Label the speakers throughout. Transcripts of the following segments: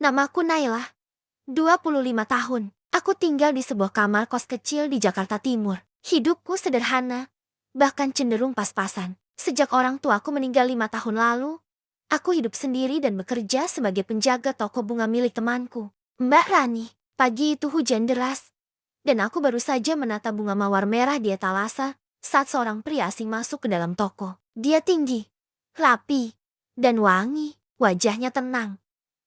Speaker 1: Namaku Nailah, 25 tahun. Aku tinggal di sebuah kamar kos kecil di Jakarta Timur. Hidupku sederhana, bahkan cenderung pas-pasan. Sejak orang tuaku meninggal 5 tahun lalu, aku hidup sendiri dan bekerja sebagai penjaga toko bunga milik temanku, Mbak Rani. Pagi itu hujan deras, dan aku baru saja menata bunga mawar merah di etalase saat seorang pria asing masuk ke dalam toko. Dia tinggi, rapi, dan wangi. Wajahnya tenang,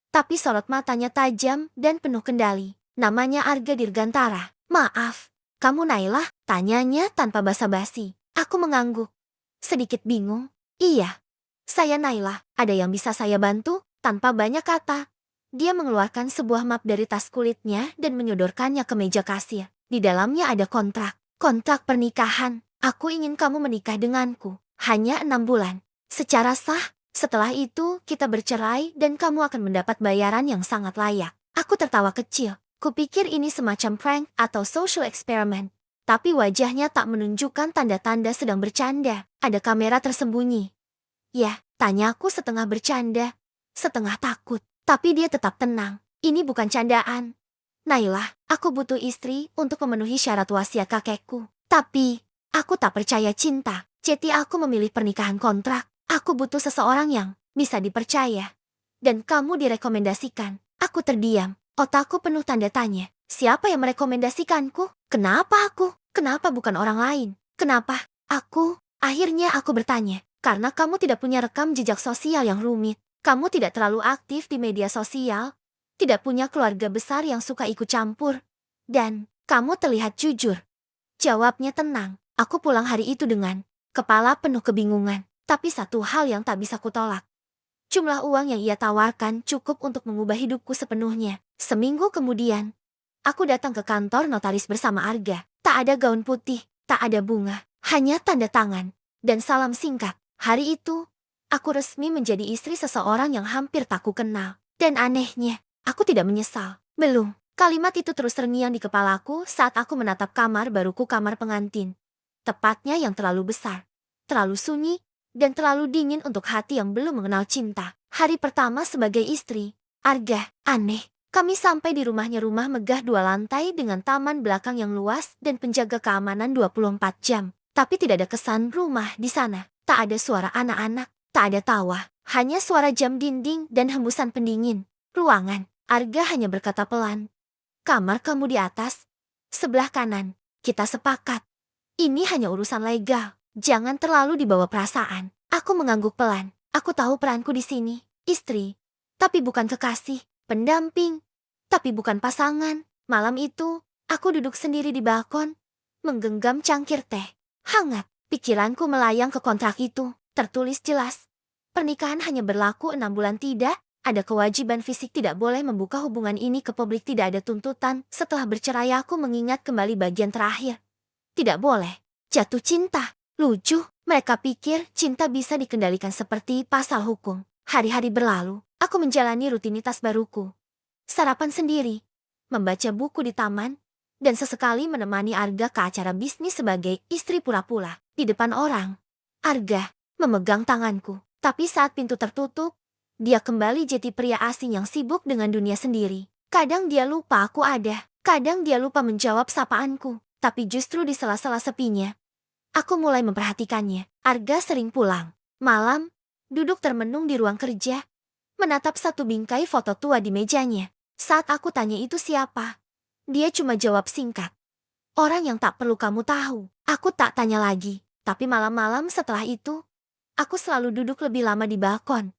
Speaker 1: tapi sorot matanya tajam dan penuh kendali. Namanya Arga Dirgantara. "Maaf, kamu Nailah?" tanyanya tanpa basa-basi. Aku mengangguk, sedikit bingung. "Iya, saya Nailah. Ada yang bisa saya bantu?" Tanpa banyak kata, dia mengeluarkan sebuah map dari tas kulitnya dan menyodorkannya ke meja kasir. Di dalamnya ada kontrak. "Kontrak pernikahan. Aku ingin kamu menikah denganku. Hanya 6 bulan. Secara sah. Setelah itu, kita bercerai dan kamu akan mendapat bayaran yang sangat layak." Aku tertawa kecil. Kupikir ini semacam prank atau social experiment. Tapi wajahnya tak menunjukkan tanda-tanda sedang bercanda. "Ada kamera tersembunyi?" "Ya," tanyaku setengah bercanda, setengah takut. Tapi dia tetap tenang. "Ini bukan candaan. Nailah, aku butuh istri untuk memenuhi syarat wasiat kakekku. Tapi, aku tak percaya cinta. Jadi aku memilih pernikahan kontrak. Aku butuh seseorang yang bisa dipercaya. Dan kamu direkomendasikan." Aku terdiam. Otakku penuh tanda tanya. Siapa yang merekomendasikanku? Kenapa aku? Kenapa bukan orang lain? Kenapa aku? Akhirnya aku bertanya. "Karena kamu tidak punya rekam jejak sosial yang rumit. Kamu tidak terlalu aktif di media sosial. Tidak punya keluarga besar yang suka ikut campur. Dan kamu terlihat jujur." Jawabnya tenang. Aku pulang hari itu dengan kepala penuh kebingungan. Tapi satu hal yang tak bisa kutolak. Jumlah uang yang ia tawarkan cukup untuk mengubah hidupku sepenuhnya. Seminggu kemudian, aku datang ke kantor notaris bersama Arga. Tak ada gaun putih, tak ada bunga, hanya tanda tangan dan salam singkat. Hari itu, aku resmi menjadi istri seseorang yang hampir tak kukenal. Dan anehnya, aku tidak menyesal. Belum. Kalimat itu terus terngiang di kepalaku saat aku menatap kamar baruku, kamar pengantin. Tepatnya yang terlalu besar, terlalu sunyi, dan terlalu dingin untuk hati yang belum mengenal cinta. Hari pertama sebagai istri, Arga, aneh. Kami sampai di rumahnya, rumah megah 2 lantai dengan taman belakang yang luas dan penjaga keamanan 24 jam. Tapi tidak ada kesan rumah di sana. Tak ada suara anak-anak, tak ada tawa. Hanya suara jam dinding dan hembusan pendingin ruangan. Arga hanya berkata pelan, "Kamar kamu di atas, sebelah kanan. Kita sepakat. Ini hanya urusan legal. Jangan terlalu dibawa perasaan." Aku mengangguk pelan. Aku tahu peranku di sini. Istri, tapi bukan kekasih. Pendamping, tapi bukan pasangan. Malam itu, aku duduk sendiri di balkon, menggenggam cangkir teh hangat. Pikiranku melayang ke kontrak itu. Tertulis jelas. Pernikahan hanya berlaku 6 bulan, tidak ada kewajiban fisik, tidak boleh membuka hubungan ini ke publik, tidak ada tuntutan. Setelah bercerai aku mengingat kembali bagian terakhir. Tidak boleh jatuh cinta. Lucu, mereka pikir cinta bisa dikendalikan seperti pasal hukum. Hari-hari berlalu, aku menjalani rutinitas baruku. Sarapan sendiri, membaca buku di taman, dan sesekali menemani Arga ke acara bisnis sebagai istri pura-pura. Di depan orang, Arga memegang tanganku. Tapi saat pintu tertutup, dia kembali jadi pria asing yang sibuk dengan dunia sendiri. Kadang dia lupa aku ada, kadang dia lupa menjawab sapaanku. Tapi justru di sela-sela sepinya, aku mulai memperhatikannya. Arga sering pulang malam, duduk termenung di ruang kerja, menatap satu bingkai foto tua di mejanya. Saat aku tanya itu siapa, dia cuma jawab singkat, "Orang yang tak perlu kamu tahu." Aku tak tanya lagi. Tapi malam-malam setelah itu, aku selalu duduk lebih lama di balkon,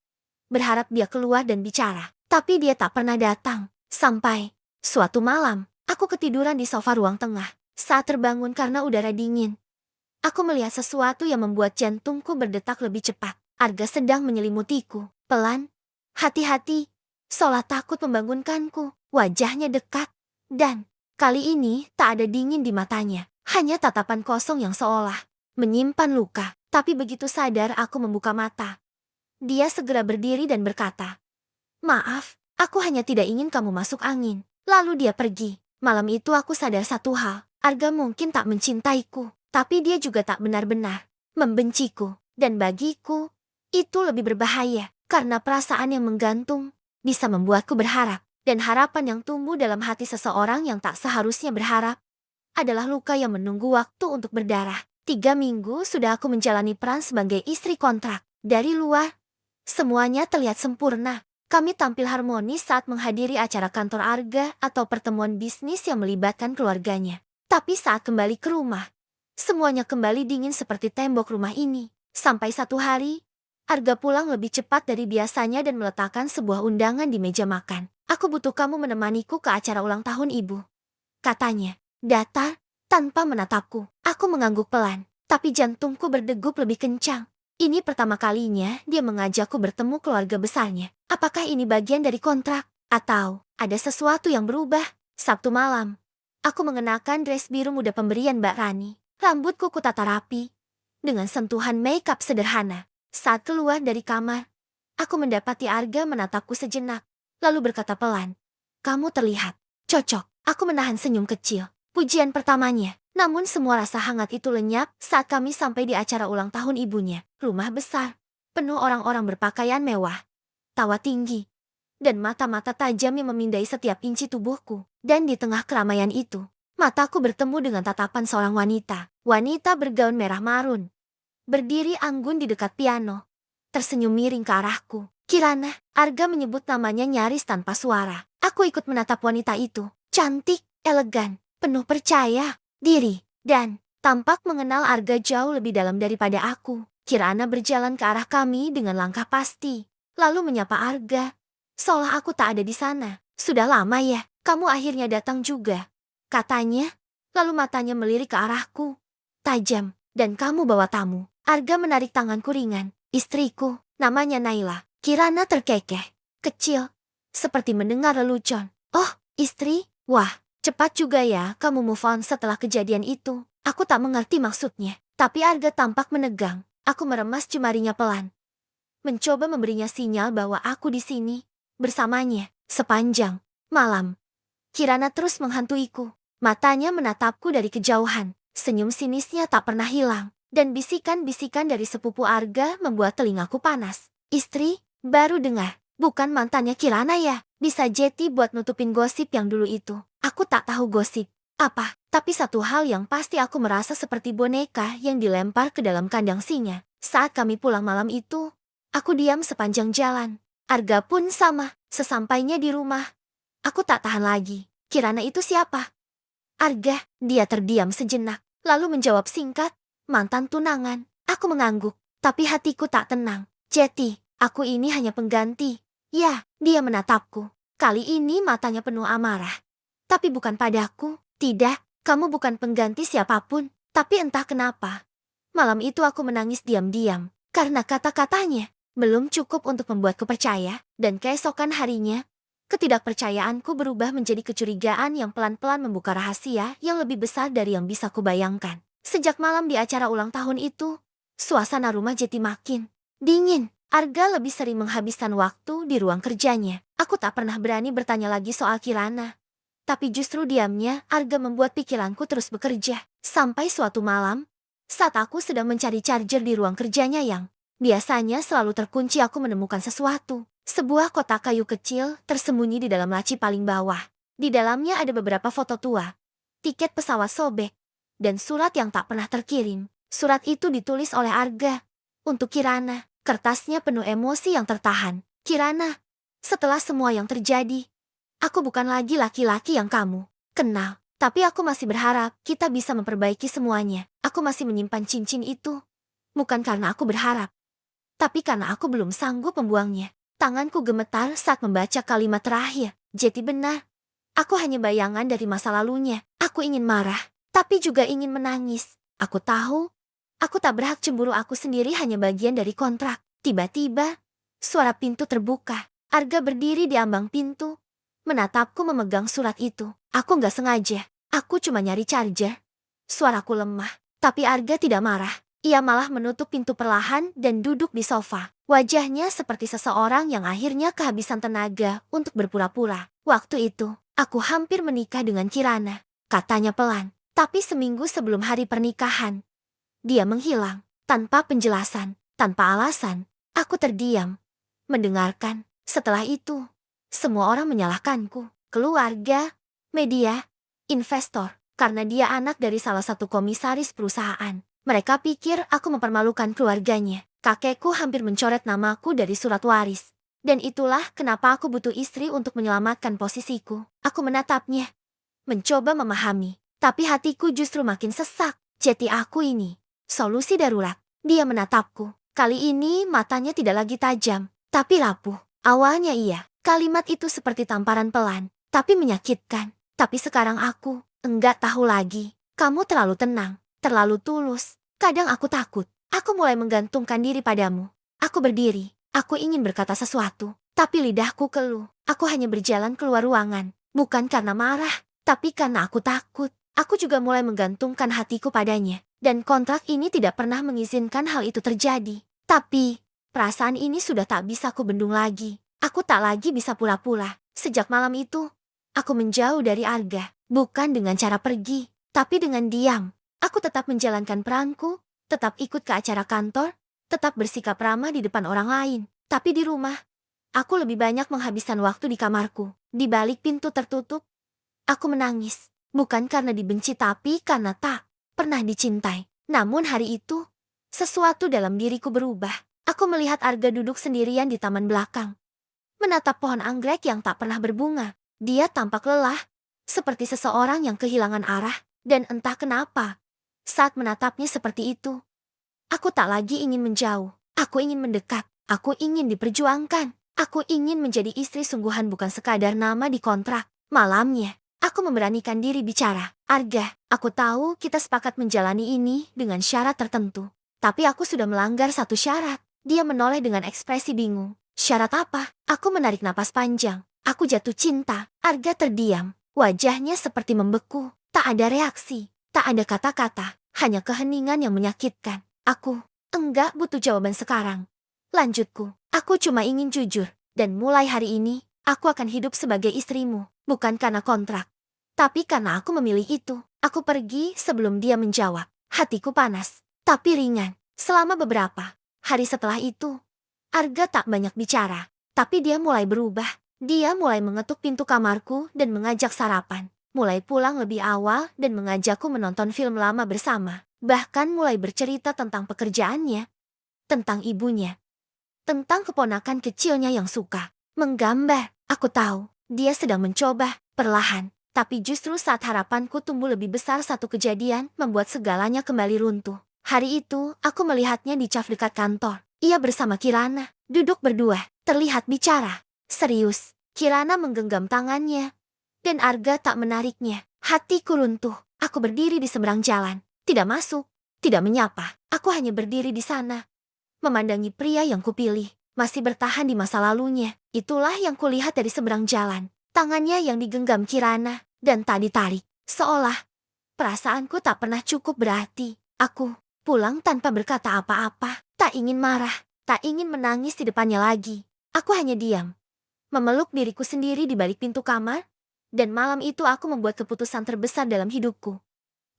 Speaker 1: berharap dia keluar dan bicara. Tapi dia tak pernah datang. Sampai suatu malam, aku ketiduran di sofa ruang tengah. Saat terbangun karena udara dingin, aku melihat sesuatu yang membuat jantungku berdetak lebih cepat. Arga sedang menyelimutiku. Pelan, hati-hati, seolah takut membangunkanku. Wajahnya dekat, dan kali ini tak ada dingin di matanya. Hanya tatapan kosong yang seolah menyimpan luka. Tapi begitu sadar aku membuka mata, dia segera berdiri dan berkata, "Maaf, aku hanya tidak ingin kamu masuk angin." Lalu dia pergi. Malam itu aku sadar satu hal. Arga mungkin tak mencintaiku, tapi dia juga tak benar-benar membenciku. Dan bagiku, itu lebih berbahaya, karena perasaan yang menggantung bisa membuatku berharap Dan harapan yang tumbuh dalam hati seseorang yang tak seharusnya berharap adalah luka yang menunggu waktu untuk berdarah. 3 minggu sudah aku menjalani peran sebagai istri kontrak. Dari luar, semuanya terlihat sempurna. Kami tampil harmonis saat menghadiri acara kantor Arga atau pertemuan bisnis yang melibatkan keluarganya. Tapi saat kembali ke rumah, semuanya kembali dingin seperti tembok rumah ini. Sampai satu hari, Arga pulang lebih cepat dari biasanya dan meletakkan sebuah undangan di meja makan. "Aku butuh kamu menemaniku ke acara ulang tahun ibu," katanya. Datar, tanpa menatapku. Aku mengangguk pelan, tapi jantungku berdegup lebih kencang. Ini pertama kalinya dia mengajakku bertemu keluarga besarnya. Apakah ini bagian dari kontrak? Atau ada sesuatu yang berubah? Sabtu malam, aku mengenakan dress biru muda pemberian Mbak Rani. Rambutku kutata rapi, dengan sentuhan makeup sederhana. Saat keluar dari kamar, aku mendapati Arga menatapku sejenak, lalu berkata pelan, "Kamu terlihat cocok." Aku menahan senyum kecil. Pujian pertamanya. Namun semua rasa hangat itu lenyap saat kami sampai di acara ulang tahun ibunya. Rumah besar, penuh orang-orang berpakaian mewah, tawa tinggi, dan mata-mata tajam yang memindai setiap inci tubuhku. Dan di tengah keramaian itu, mataku bertemu dengan tatapan seorang wanita. Wanita bergaun merah marun, berdiri anggun di dekat piano, tersenyum miring ke arahku. "Kirana," Arga menyebut namanya nyaris tanpa suara. Aku ikut menatap wanita itu. Cantik, elegan, penuh percaya diri, dan tampak mengenal Arga jauh lebih dalam daripada aku. Kirana berjalan ke arah kami dengan langkah pasti, lalu menyapa Arga, seolah aku tak ada di sana. "Sudah lama ya, kamu akhirnya datang juga," katanya, lalu matanya melirik ke arahku, tajam. "Dan kamu bawa tamu." Arga menarik tanganku ringan. "Istriku, namanya Naila." Kirana terkekeh, kecil, seperti mendengar lelucon. "Oh, istri? Wah, cepat juga ya kamu move on setelah kejadian itu." Aku tak mengerti maksudnya, tapi Arga tampak menegang. Aku meremas jemarinya pelan, mencoba memberinya sinyal bahwa aku di sini, bersamanya. Sepanjang malam, Kirana terus menghantuiku. Matanya menatapku dari kejauhan. Senyum sinisnya tak pernah hilang. Dan bisikan-bisikan dari sepupu Arga membuat telingaku panas. "Istri, baru dengar. Bukan mantannya Kirana ya?" Bisa jeti buat nutupin gosip yang dulu itu. Aku tak tahu gosip apa, tapi satu hal yang pasti aku merasa seperti boneka yang dilempar ke dalam kandang singa. Saat kami pulang malam itu, aku diam sepanjang jalan. Arga pun sama. Sesampainya di rumah, aku tak tahan lagi. "Kirana itu siapa?" "Arga." Dia terdiam sejenak, lalu menjawab singkat, "Mantan tunangan." Aku mengangguk, tapi hatiku tak tenang. "Jeti, aku ini hanya pengganti." "Ya." Dia menatapku. Kali ini matanya penuh amarah. "Tapi bukan padaku." "Tidak, kamu bukan pengganti siapapun." Tapi entah kenapa, malam itu aku menangis diam-diam. Karena kata-katanya belum cukup untuk membuatku percaya. Dan keesokan harinya, ketidakpercayaanku berubah menjadi kecurigaan yang pelan-pelan membuka rahasia yang lebih besar dari yang bisa kubayangkan. Sejak malam di acara ulang tahun itu, suasana rumah Jeti makin dingin. Arga lebih sering menghabiskan waktu di ruang kerjanya. Aku tak pernah berani bertanya lagi soal Kirana. Tapi justru diamnya Arga membuat pikiranku terus bekerja. Sampai suatu malam, saat aku sedang mencari charger di ruang kerjanya yang biasanya selalu terkunci, aku menemukan sesuatu. Sebuah kotak kayu kecil tersembunyi di dalam laci paling bawah. Di dalamnya ada beberapa foto tua, tiket pesawat sobek, dan surat yang tak pernah terkirim. Surat itu ditulis oleh Arga untuk Kirana. Kertasnya penuh emosi yang tertahan. "Kirana, setelah semua yang terjadi, aku bukan lagi laki-laki yang kamu kenal. Tapi aku masih berharap kita bisa memperbaiki semuanya. Aku masih menyimpan cincin itu. Bukan karena aku berharap, tapi karena aku belum sanggup membuangnya." Tanganku gemetar saat membaca kalimat terakhir. Jeti benar. Aku hanya bayangan dari masa lalunya. Aku ingin marah, tapi juga ingin menangis. Aku tahu, aku tak berhak cemburu, aku sendiri hanya bagian dari kontrak. Tiba-tiba, suara pintu terbuka. Arga berdiri di ambang pintu, menatapku memegang surat itu. Aku nggak sengaja. Aku cuma nyari charger. Suaraku lemah, tapi Arga tidak marah. Ia malah menutup pintu perlahan dan duduk di sofa. Wajahnya seperti seseorang yang akhirnya kehabisan tenaga untuk berpura-pura. "Waktu itu, aku hampir menikah dengan Kirana," katanya pelan. Tapi seminggu sebelum hari pernikahan, dia menghilang. Tanpa penjelasan, tanpa alasan. Aku terdiam, mendengarkan. Setelah itu, Semua orang menyalahkanku. Keluarga, media, investor. Karena dia anak dari salah satu komisaris perusahaan. Mereka pikir aku mempermalukan keluarganya. Kakekku hampir mencoret namaku dari surat waris. Dan itulah kenapa aku butuh istri untuk menyelamatkan posisiku. Aku menatapnya, mencoba memahami. Tapi hatiku justru makin sesak. Jeti aku ini solusi darurat. Dia menatapku. Kali ini matanya tidak lagi tajam, tapi rapuh. Awalnya iya, kalimat itu seperti tamparan pelan, tapi menyakitkan. Tapi sekarang aku enggak tahu lagi. Kamu terlalu tenang, terlalu tulus. Kadang aku takut. Aku mulai menggantungkan diri padamu. Aku berdiri. Aku ingin berkata sesuatu, tapi lidahku keluh. Aku hanya berjalan keluar ruangan, bukan karena marah, tapi karena aku takut. Aku juga mulai menggantungkan hatiku padanya. Dan kontrak ini tidak pernah mengizinkan hal itu terjadi. Tapi, perasaan ini sudah tak bisa aku bendung lagi. Aku tak lagi bisa pura-pura. Sejak malam itu, aku menjauh dari Arga. Bukan dengan cara pergi, tapi dengan diam. Aku tetap menjalankan peranku, tetap ikut ke acara kantor, tetap bersikap ramah di depan orang lain. Tapi di rumah, aku lebih banyak menghabiskan waktu di kamarku. Di balik pintu tertutup, aku menangis. Bukan karena dibenci tapi karena tak pernah dicintai. Namun hari itu, sesuatu dalam diriku berubah. Aku melihat Arga duduk sendirian di taman belakang, menatap pohon anggrek yang tak pernah berbunga. Dia tampak lelah, seperti seseorang yang kehilangan arah. Dan entah kenapa, saat menatapnya seperti itu, aku tak lagi ingin menjauh. Aku ingin mendekat. Aku ingin diperjuangkan. Aku ingin menjadi istri sungguhan bukan sekadar nama di kontrak. Malamnya, aku memberanikan diri bicara. Arga, aku tahu kita sepakat menjalani ini dengan syarat tertentu. Tapi aku sudah melanggar satu syarat. Dia menoleh dengan ekspresi bingung. Syarat apa? Aku menarik napas panjang. Aku jatuh cinta. Arga terdiam. Wajahnya seperti membeku. Tak ada reaksi. Tak ada kata-kata. Hanya keheningan yang menyakitkan. Aku enggak butuh jawaban sekarang. Lanjutku. Aku cuma ingin jujur. Dan mulai hari ini, aku akan hidup sebagai istrimu. Bukan karena kontrak, tapi karena aku memilih itu. Aku pergi sebelum dia menjawab. Hatiku panas, tapi ringan. Selama beberapa hari setelah itu, Arga tak banyak bicara. Tapi dia mulai berubah. Dia mulai mengetuk pintu kamarku dan mengajak sarapan. Mulai pulang lebih awal dan mengajakku menonton film lama bersama. Bahkan mulai bercerita tentang pekerjaannya, tentang ibunya, tentang keponakan kecilnya yang suka menggambar. Aku tahu, dia sedang mencoba, perlahan. Tapi justru saat harapanku tumbuh lebih besar, satu kejadian membuat segalanya kembali runtuh. Hari itu, aku melihatnya di cafe dekat kantor. Ia bersama Kirana, duduk berdua, terlihat bicara. Serius, Kirana menggenggam tangannya, dan Arga tak menariknya. Hatiku runtuh. Aku berdiri di seberang jalan, tidak masuk, tidak menyapa. Aku hanya berdiri di sana, memandangi pria yang kupilih, masih bertahan di masa lalunya. Itulah yang kulihat dari seberang jalan. Tangannya yang digenggam Kirana, dan tak ditarik. Seolah perasaanku tak pernah cukup berarti. Aku pulang tanpa berkata apa-apa. Tak ingin marah, tak ingin menangis di depannya lagi. Aku hanya diam, memeluk diriku sendiri di balik pintu kamar. Dan malam itu aku membuat keputusan terbesar dalam hidupku.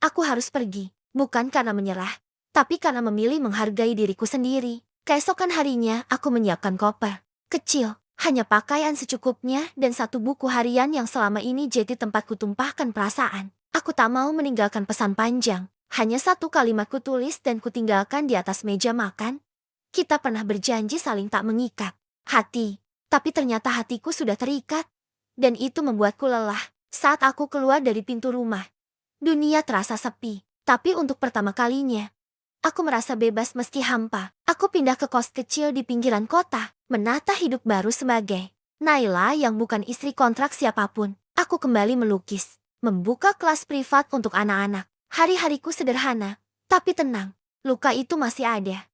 Speaker 1: Aku harus pergi, bukan karena menyerah, tapi karena memilih menghargai diriku sendiri. Keesokan harinya, aku menyiapkan koper kecil, hanya pakaian secukupnya dan satu buku harian yang selama ini jadi tempat kutumpahkan perasaan. Aku tak mau meninggalkan pesan panjang, hanya satu kalimat kutulis dan kutinggalkan di atas meja makan. Kita pernah berjanji saling tak mengikat hati, tapi ternyata hatiku sudah terikat, dan itu membuatku lelah. Saat aku keluar dari pintu rumah, dunia terasa sepi, tapi untuk pertama kalinya, aku merasa bebas meski hampa. Aku pindah ke kos kecil di pinggiran kota, menata hidup baru sebagai Naila yang bukan istri kontrak siapapun. Aku kembali melukis, membuka kelas privat untuk anak-anak. Hari-hariku sederhana, tapi tenang. Luka itu masih ada,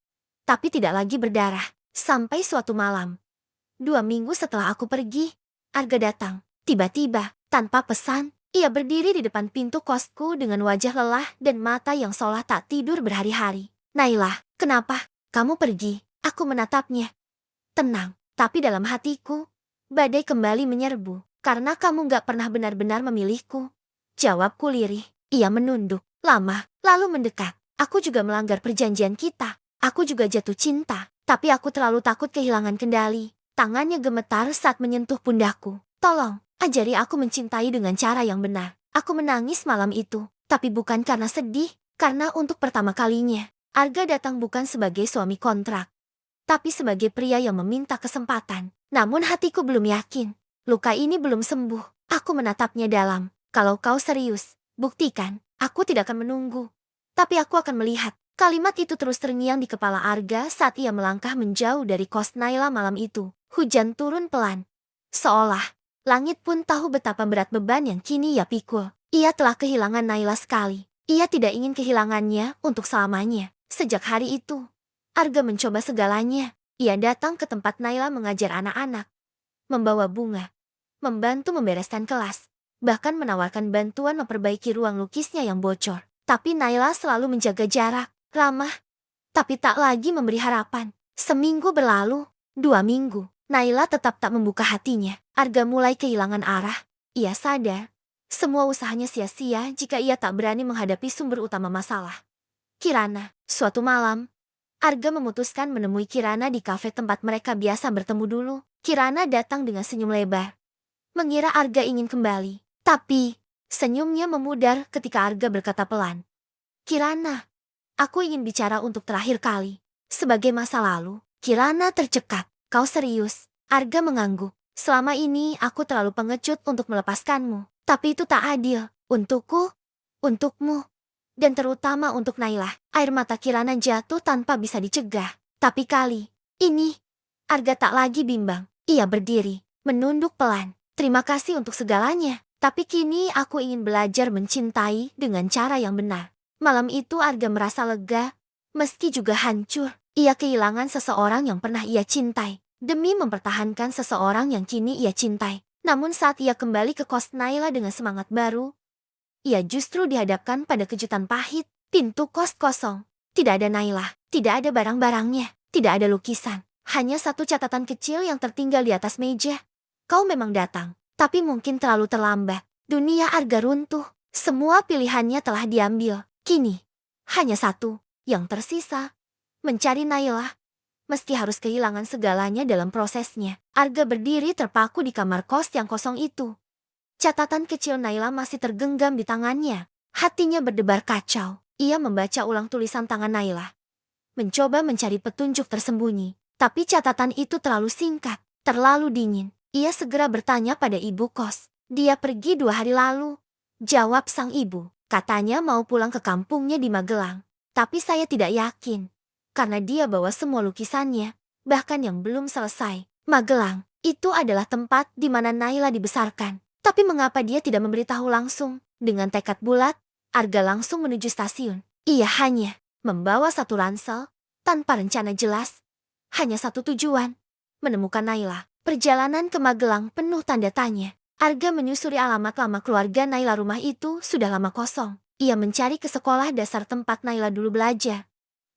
Speaker 1: tapi tidak lagi berdarah. Sampai suatu malam, 2 minggu setelah aku pergi, Arga datang. Tiba-tiba, tanpa pesan, ia berdiri di depan pintu kosku dengan wajah lelah dan mata yang seolah tak tidur berhari-hari. Naila, kenapa kamu pergi? Aku menatapnya. Tenang, tapi dalam hatiku, badai kembali menyerbu. Karena kamu gak pernah benar-benar memilihku. Jawabku lirih. Ia menunduk, lama, lalu mendekat. Aku juga melanggar perjanjian kita. Aku juga jatuh cinta, tapi aku terlalu takut kehilangan kendali. Tangannya gemetar saat menyentuh pundakku. Tolong, ajari aku mencintai dengan cara yang benar. Aku menangis malam itu, tapi bukan karena sedih, karena untuk pertama kalinya, Arga datang bukan sebagai suami kontrak, tapi sebagai pria yang meminta kesempatan. Namun hatiku belum yakin. Luka ini belum sembuh. Aku menatapnya dalam. Kalau kau serius, buktikan. Aku tidak akan menunggu. Tapi aku akan melihat. Kalimat itu terus terngiang di kepala Arga saat ia melangkah menjauh dari kos Naila malam itu. Hujan turun pelan. Seolah langit pun tahu betapa berat beban yang kini ia pikul. Ia telah kehilangan Naila sekali. Ia tidak ingin kehilangannya untuk selamanya. Sejak hari itu, Arga mencoba segalanya. Ia datang ke tempat Naila mengajar anak-anak, membawa bunga, membantu membereskan kelas, bahkan menawarkan bantuan memperbaiki ruang lukisnya yang bocor. Tapi Naila selalu menjaga jarak, ramah, tapi tak lagi memberi harapan. Seminggu berlalu, 2 minggu, Naila tetap tak membuka hatinya. Arga mulai kehilangan arah. Ia sadar, semua usahanya sia-sia jika ia tak berani menghadapi sumber utama masalah. Kirana, suatu malam, Arga memutuskan menemui Kirana di kafe tempat mereka biasa bertemu dulu. Kirana datang dengan senyum lebar. Mengira Arga ingin kembali. Tapi, senyumnya memudar ketika Arga berkata pelan. Kirana, aku ingin bicara untuk terakhir kali. Sebagai masa lalu, Kirana tercekat. Kau serius? Arga mengangguk. Selama ini aku terlalu pengecut untuk melepaskanmu. Tapi itu tak adil. Untukku, untukmu, dan terutama untuk Naila. Air mata Kirana jatuh tanpa bisa dicegah. Tapi kali ini, Arga tak lagi bimbang. Ia berdiri, menunduk pelan. Terima kasih untuk segalanya. Tapi kini aku ingin belajar mencintai dengan cara yang benar. Malam itu Arga merasa lega, meski juga hancur. Ia kehilangan seseorang yang pernah ia cintai, demi mempertahankan seseorang yang kini ia cintai. Namun saat ia kembali ke kos Naila dengan semangat baru, ia justru dihadapkan pada kejutan pahit. Pintu kos kosong. Tidak ada Naila. Tidak ada barang-barangnya. Tidak ada lukisan. Hanya satu catatan kecil yang tertinggal di atas meja. Kau memang datang, tapi mungkin terlalu terlambat. Dunia Arga runtuh. Semua pilihannya telah diambil. Kini, hanya satu yang tersisa. Mencari Naila. Meski harus kehilangan segalanya dalam prosesnya. Arga berdiri terpaku di kamar kos yang kosong itu. Catatan kecil Naila masih tergenggam di tangannya. Hatinya berdebar kacau. Ia membaca ulang tulisan tangan Naila. Mencoba mencari petunjuk tersembunyi. Tapi catatan itu terlalu singkat, terlalu dingin. Ia segera bertanya pada ibu kos. Dia pergi 2 hari lalu. Jawab sang ibu. Katanya mau pulang ke kampungnya di Magelang. Tapi saya tidak yakin. Karena dia bawa semua lukisannya. Bahkan yang belum selesai. Magelang, itu adalah tempat di mana Naila dibesarkan. Tapi mengapa dia tidak memberitahu langsung? Dengan tekad bulat, Arga langsung menuju stasiun. Ia hanya membawa satu ransel, tanpa rencana jelas. Hanya satu tujuan, menemukan Naila. Perjalanan ke Magelang penuh tanda tanya. Arga menyusuri alamat lama keluarga Naila. Rumah itu sudah lama kosong. Ia mencari ke sekolah dasar tempat Naila dulu belajar.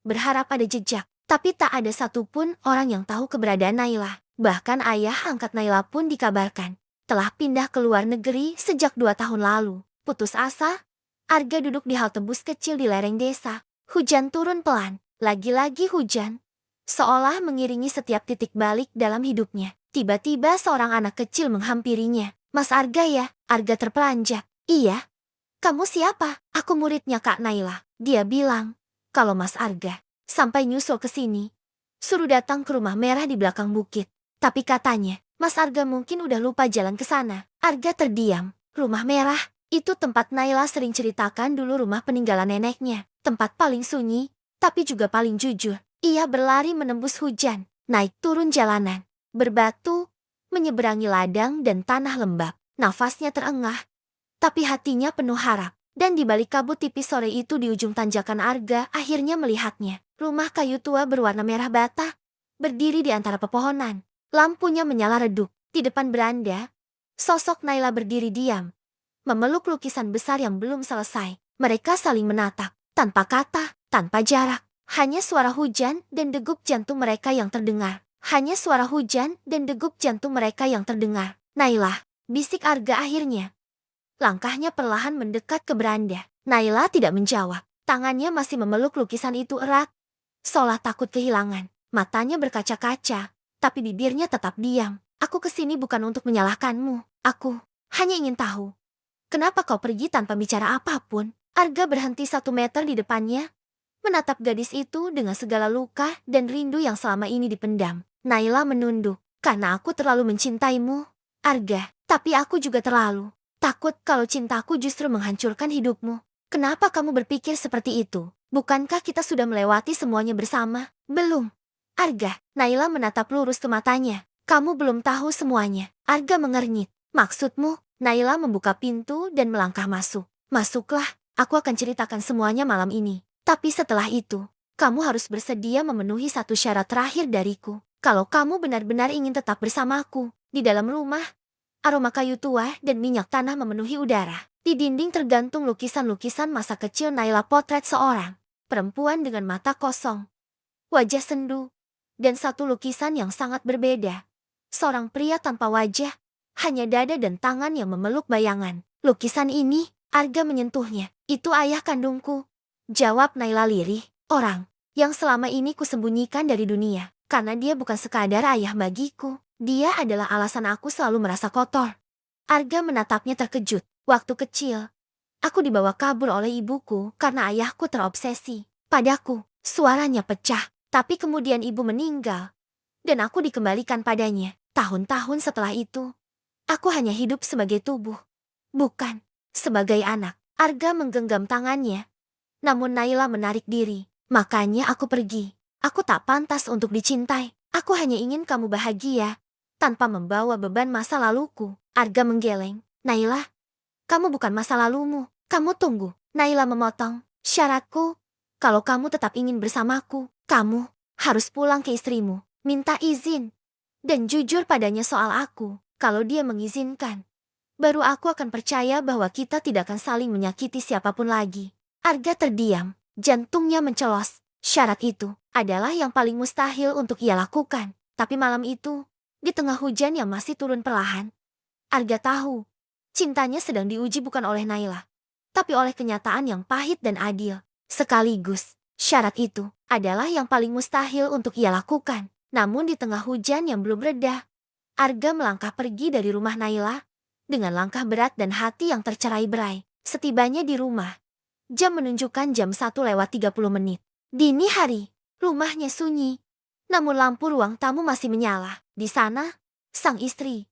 Speaker 1: Berharap ada jejak, tapi tak ada satupun orang yang tahu keberadaan Naila. Bahkan ayah angkat Naila pun dikabarkan telah pindah ke luar negeri sejak 2 tahun lalu. Putus asa, Arga duduk di halte bus kecil di lereng desa. Hujan turun pelan, lagi-lagi hujan. Seolah mengiringi setiap titik balik dalam hidupnya. Tiba-tiba seorang anak kecil menghampirinya. Mas Arga ya? Arga terperanjat. Iya. Kamu siapa? Aku muridnya Kak Naila. Dia bilang, kalau Mas Arga sampai nyusul ke sini, suruh datang ke rumah merah di belakang bukit. Tapi katanya, Mas Arga mungkin udah lupa jalan ke sana. Arga terdiam. Rumah merah, itu tempat Naila sering ceritakan dulu rumah peninggalan neneknya. Tempat paling sunyi, tapi juga paling jujur. Ia berlari menembus hujan, naik turun jalanan, berbatu, menyeberangi ladang dan tanah lembab. Nafasnya terengah, tapi hatinya penuh harap. Dan di balik kabut tipis sore itu di ujung tanjakan Arga akhirnya melihatnya. Rumah kayu tua berwarna merah bata, berdiri di antara pepohonan. Lampunya menyala redup. Di depan beranda, sosok Naila berdiri diam, memeluk lukisan besar yang belum selesai. Mereka saling menatap, tanpa kata, tanpa jarak. Hanya suara hujan dan degup jantung mereka yang terdengar. Hanya suara hujan dan degup jantung mereka yang terdengar. Naila, bisik Arga akhirnya. Langkahnya perlahan mendekat ke beranda. Naila tidak menjawab. Tangannya masih memeluk lukisan itu erat, seolah takut kehilangan. Matanya berkaca-kaca, tapi bibirnya tetap diam. Aku kesini bukan untuk menyalahkanmu. Aku hanya ingin tahu, kenapa kau pergi tanpa bicara apapun? Arga berhenti 1 meter di depannya, menatap gadis itu dengan segala luka dan rindu yang selama ini dipendam. Naila menunduk. Karena aku terlalu mencintaimu, Arga. Tapi aku juga terlalu takut kalau cintaku justru menghancurkan hidupmu. Kenapa kamu berpikir seperti itu? Bukankah kita sudah melewati semuanya bersama? Belum. Arga, Naila menatap lurus ke matanya. Kamu belum tahu semuanya. Arga mengernyit. Maksudmu? Naila membuka pintu dan melangkah masuk. Masuklah, aku akan ceritakan semuanya malam ini. Tapi setelah itu, kamu harus bersedia memenuhi satu syarat terakhir dariku. Kalau kamu benar-benar ingin tetap bersamaku, di dalam rumah, aroma kayu tua dan minyak tanah memenuhi udara. Di dinding tergantung lukisan-lukisan masa kecil Naila, potret seorang perempuan dengan mata kosong, wajah sendu, dan satu lukisan yang sangat berbeda. Seorang pria tanpa wajah, hanya dada dan tangan yang memeluk bayangan. Lukisan ini, Arga menyentuhnya. Itu ayah kandungku, jawab Naila lirih. Orang yang selama ini kusembunyikan dari dunia. Karena dia bukan sekadar ayah bagiku. Dia adalah alasan aku selalu merasa kotor. Arga menatapnya terkejut. Waktu kecil, aku dibawa kabur oleh ibuku karena ayahku terobsesi padaku. Suaranya pecah, tapi kemudian ibu meninggal, dan aku dikembalikan padanya. Tahun-tahun setelah itu, aku hanya hidup sebagai tubuh, bukan sebagai anak. Arga menggenggam tangannya, namun Naila menarik diri. Makanya aku pergi. Aku tak pantas untuk dicintai. Aku hanya ingin kamu bahagia, tanpa membawa beban masa laluku. Arga menggeleng. Naila, kamu bukan masa lalumu. Kamu tunggu. Naila memotong. Syaratku, kalau kamu tetap ingin bersamaku, kamu harus pulang ke istrimu, minta izin, dan jujur padanya soal aku. Kalau dia mengizinkan, baru aku akan percaya bahwa kita tidak akan saling menyakiti siapapun lagi. Arga terdiam, jantungnya mencelos. Syarat itu adalah yang paling mustahil untuk ia lakukan. Tapi malam itu, di tengah hujan yang masih turun perlahan, Arga tahu, cintanya sedang diuji bukan oleh Naila, tapi oleh kenyataan yang pahit dan adil. Sekaligus, syarat itu adalah yang paling mustahil untuk ia lakukan. Namun di tengah hujan yang belum reda, Arga melangkah pergi dari rumah Naila dengan langkah berat dan hati yang tercerai-berai. Setibanya di rumah, jam menunjukkan jam 1:30. Dini hari, rumahnya sunyi, namun lampu ruang tamu masih menyala. Di sana, sang istri,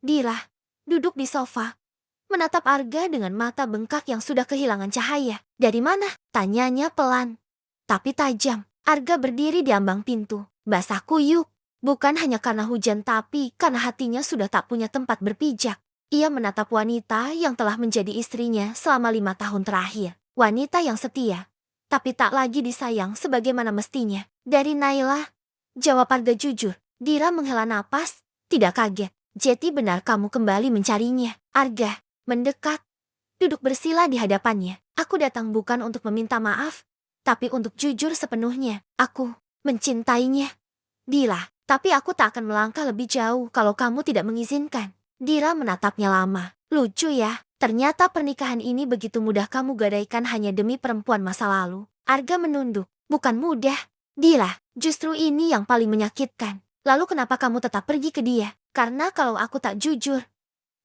Speaker 1: Dira, duduk di sofa, menatap Arga dengan mata bengkak yang sudah kehilangan cahaya. Dari mana? Tanyanya pelan, tapi tajam. Arga berdiri di ambang pintu, basah kuyup. Bukan hanya karena hujan tapi karena hatinya sudah tak punya tempat berpijak. Ia menatap wanita yang telah menjadi istrinya selama 5 tahun terakhir. Wanita yang setia, tapi tak lagi disayang sebagaimana mestinya. Dari Naila, jawab Arga jujur. Dira menghela napas, tidak kaget. Jeti, benar kamu kembali mencarinya? Arga mendekat, duduk bersila di hadapannya. Aku datang bukan untuk meminta maaf, tapi untuk jujur sepenuhnya. Aku mencintainya, Dira, tapi aku tak akan melangkah lebih jauh kalau kamu tidak mengizinkan. Dira menatapnya lama. Lucu ya, ternyata pernikahan ini begitu mudah kamu gadaikan hanya demi perempuan masa lalu. Arga menunduk. Bukan mudah, Dira, justru ini yang paling menyakitkan. Lalu kenapa kamu tetap pergi ke dia? Karena kalau aku tak jujur,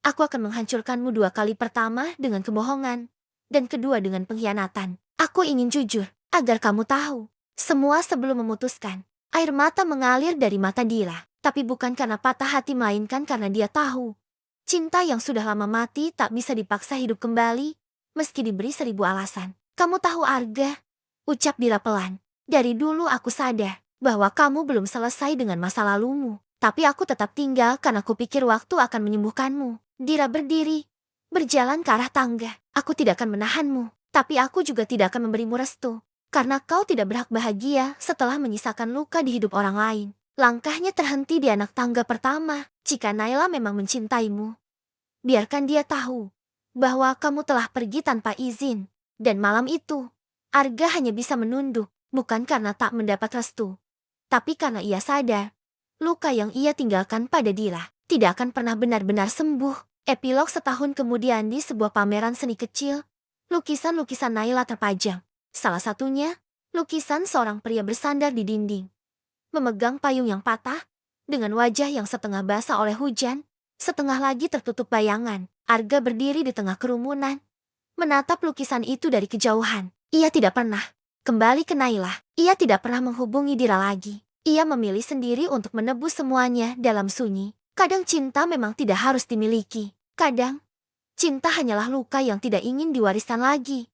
Speaker 1: aku akan menghancurkanmu 2 kali. Pertama dengan kebohongan, dan kedua dengan pengkhianatan. Aku ingin jujur, agar kamu tahu semua sebelum memutuskan. Air mata mengalir dari mata Dira, tapi bukan karena patah hati melainkan karena dia tahu cinta yang sudah lama mati tak bisa dipaksa hidup kembali, meski diberi 1000 alasan. Kamu tahu Arga, ucap Dira pelan. Dari dulu aku sadar bahwa kamu belum selesai dengan masa lalumu. Tapi aku tetap tinggal karena kupikir waktu akan menyembuhkanmu. Dira berdiri, berjalan ke arah tangga. Aku tidak akan menahanmu, tapi aku juga tidak akan memberimu restu. Karena kau tidak berhak bahagia setelah menyisakan luka di hidup orang lain. Langkahnya terhenti di anak tangga pertama. Jika Naila memang mencintaimu, biarkan dia tahu bahwa kamu telah pergi tanpa izin. Dan malam itu, Arga hanya bisa menunduk, bukan karena tak mendapat restu, tapi karena ia sadar, luka yang ia tinggalkan pada Dira tidak akan pernah benar-benar sembuh. Epilog setahun kemudian di sebuah pameran seni kecil, lukisan-lukisan Naila terpajang. Salah satunya, lukisan seorang pria bersandar di dinding, memegang payung yang patah, Dengan wajah yang setengah basah oleh hujan, setengah lagi tertutup bayangan, Arga berdiri di tengah kerumunan, menatap lukisan itu dari kejauhan. Ia tidak pernah kembali ke Naila. Ia tidak pernah menghubungi Dira lagi. Ia memilih sendiri untuk menebus semuanya dalam sunyi. Kadang cinta memang tidak harus dimiliki. Kadang, cinta hanyalah luka yang tidak ingin diwariskan lagi.